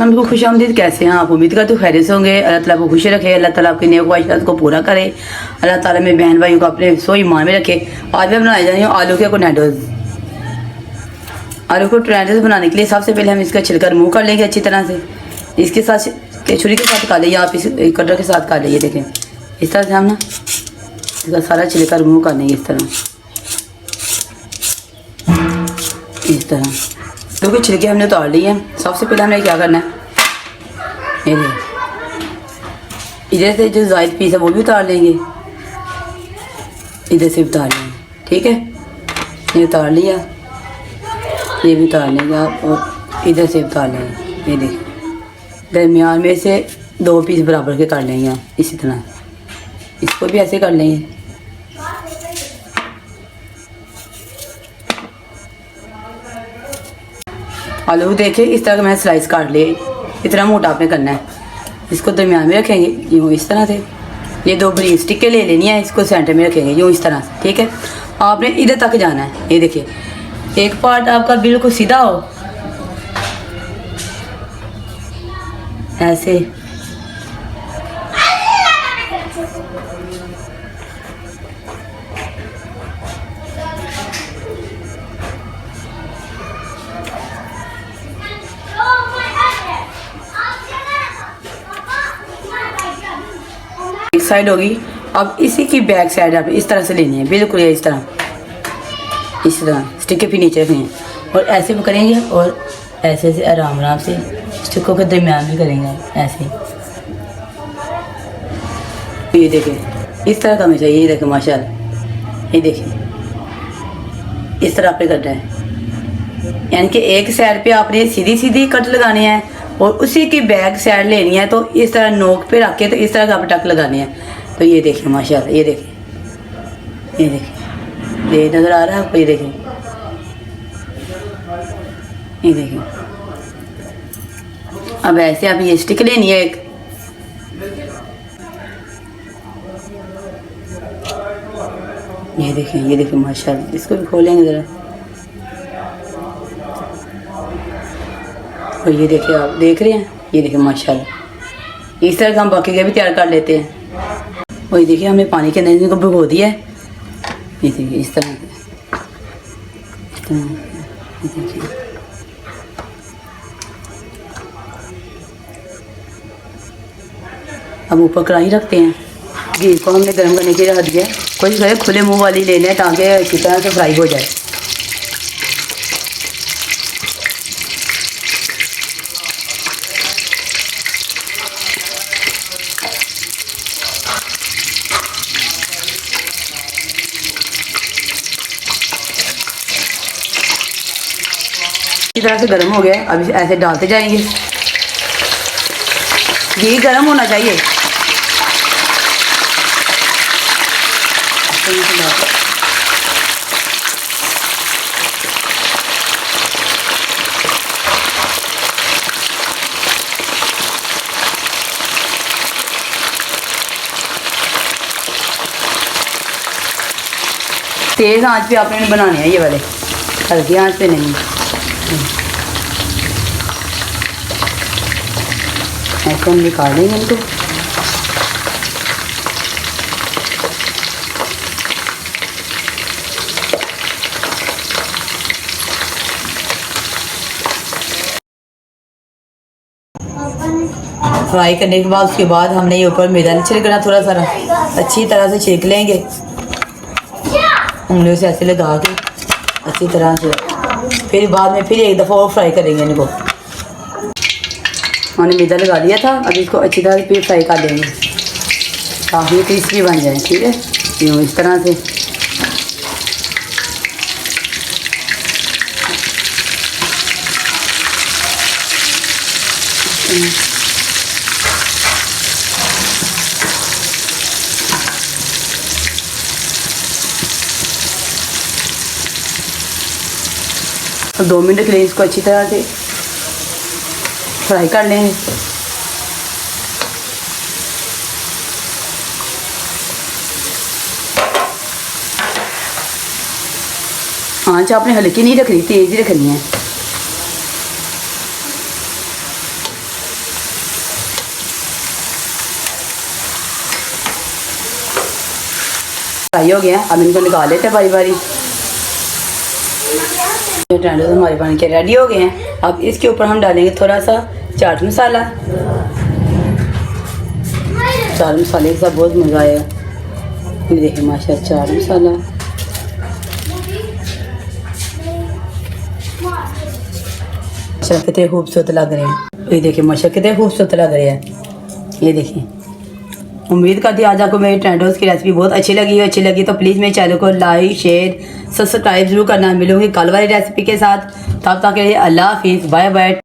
हमको खुश आमदीद। कैसे हैं आप? उम्मीद करते खैरियत से होंगे। अल्लाह ताला को खुश रखे, अल्लाह ताला आपकी नेक ख्वाहिशात को पूरा करे, अल्लाह ताला मेरे बहन भाइयों को अपने सो ईमान में रखे। आज मैं बनाए जा रही हूँ आलू के टोमेटोज। आलू को टोमेटोज बनाने के लिए सबसे पहले हम इसका छिलका रिमूव कर लेंगे अच्छी तरह से। इसके साथ छुरी के साथ काट लीजिए, आप इस कटर के साथ काट लीजिए। देखें इस तरह से हम ना इसका सारा छिलका रिमूव कर लेंगे इस तरह, इस तरह। क्योंकि छिलके हमने उतार लिए हैं। सबसे पहले हमें क्या करना है, इधर से जो जायद पीस है वो भी उतार लेंगे, इधर से उतार लेंगे। ठीक है, ये उतार लिया, ये भी उतार लेंगे आप, और इधर से उतार लेंगे। ये देखिए दरमियान में से 2 पीस बराबर के कर लेंगे आप इसी तरह। इसको भी ऐसे कर लेंगे। आलू देखे इस तरह का मैंने स्लाइस काट लिए, इतना मोटा आपने करना है। इसको दरमियान में रखेंगे यूँ इस तरह से। ये 2 बड़ी स्टिकें ले लेनी है, इसको सेंटर में रखेंगे यूँ इस तरह से। ठीक है, आपने इधर तक जाना है। ये देखिए एक पार्ट आपका बिल्कुल सीधा हो ऐसे, एक साइड होगी। अब इसी की बैक साइड आप इस तरह से लेनी है, बिल्कुल इस तरह, इस तरह स्टिक भी नीचे रखनी है। और ऐसे भी करेंगे और ऐसे ऐसे आराम आराम से स्टिकों के दरमियान भी करेंगे ऐसे। ये देखें इस तरह का हमें चाहिए। ये देखें माशाल्लाह, ये देखें इस तरह आपने करना है। यानी कि एक साइड पे आपने सीधी सीधी कट लगानी है और उसी की बैक साइड लेनी है। तो इस तरह नोक पे रख के तो इस तरह का आप टक लगाने हैं। तो ये देखिए माशाल्लाह, ये देखिए, ये देखिए, ये नज़र आ रहा है आपको? ये देखिए, ये देखिए। अब ऐसे आप ये स्टिक लेनी है एक, ये देखिए, ये देखिए माशाल्लाह। इसको भी खोलेंगे ज़रा, और ये देखिए आप देख रहे हैं, ये देखिए माशाल्लाह। इस तरह का हम बाकी के भी तैयार कर लेते हैं। और ये देखिए हमने पानी के अंदर इनको भिगो दिया है। ये देखिए इस तरह, इस तरह, ये देखिए। अब ऊपर कढ़ाई रखते हैं। घी को हमने गर्म करने के लिए रख दिया। कोशिश करें खुले मुंह वाली लेना है ताकि अच्छी तरह से फ्राई हो जाए। इस तरह से गर्म हो गया। अब ऐसे डालते जाएंगे। घी गर्म होना चाहिए। तेज आंच पे आपने बनाने हैं ये वाले, हल्की आंच पे नहीं। ऐसे हम निकाल लेंगे इनको। फ्राई करने के बाद उसके बाद हमने ये ऊपर मैदा नहीं छिड़कना, थोड़ा सा अच्छी तरह से छिड़क लेंगे उंगलियों से ऐसे लगा के अच्छी तरह से। फिर बाद में फिर एक दफ़ा और फ्राई करेंगे इनको। हमने मैदा लगा दिया था, अब इसको अच्छी तरह से फिर फ्राई कर देंगे ताकि क्रिस्पी बन जाए। ठीक है, यूँ इस तरह से। और 2 मिनट के लिए इसको अच्छी तरह से फ्राई कर लेंगे। आंच आपने हल्की नहीं रखनी, तेज ही रखनी है। फ्राई हो गया, अब इनको निकाल लेते हैं बारी बारी। टैंडोस हमारे बन के रेडी हो गए हैं। अब इसके ऊपर हम डालेंगे थोड़ा सा चाट मसाला। चाट मसाले के साथ बहुत मज़ा आएगा। ये देखिए माशाल्लाह चाट मसाला। माशाल्लाह कितने खूबसूरत लग रहे हैं। ये देखिए माशाल्लाह कितने खूबसूरत लग रहे हैं। ये देखिए, उम्मीद करती हूँ आज आपको मेरी टैंडोस की रेसिपी बहुत अच्छी लगी तो प्लीज़ मेरे चैनल को लाइक शेयर सब्सक्राइब जरूर करना। मिलूंगी कल वाली रेसिपी के साथ, तब तक के लिए अल्लाह हाफिज़, बाय बाय।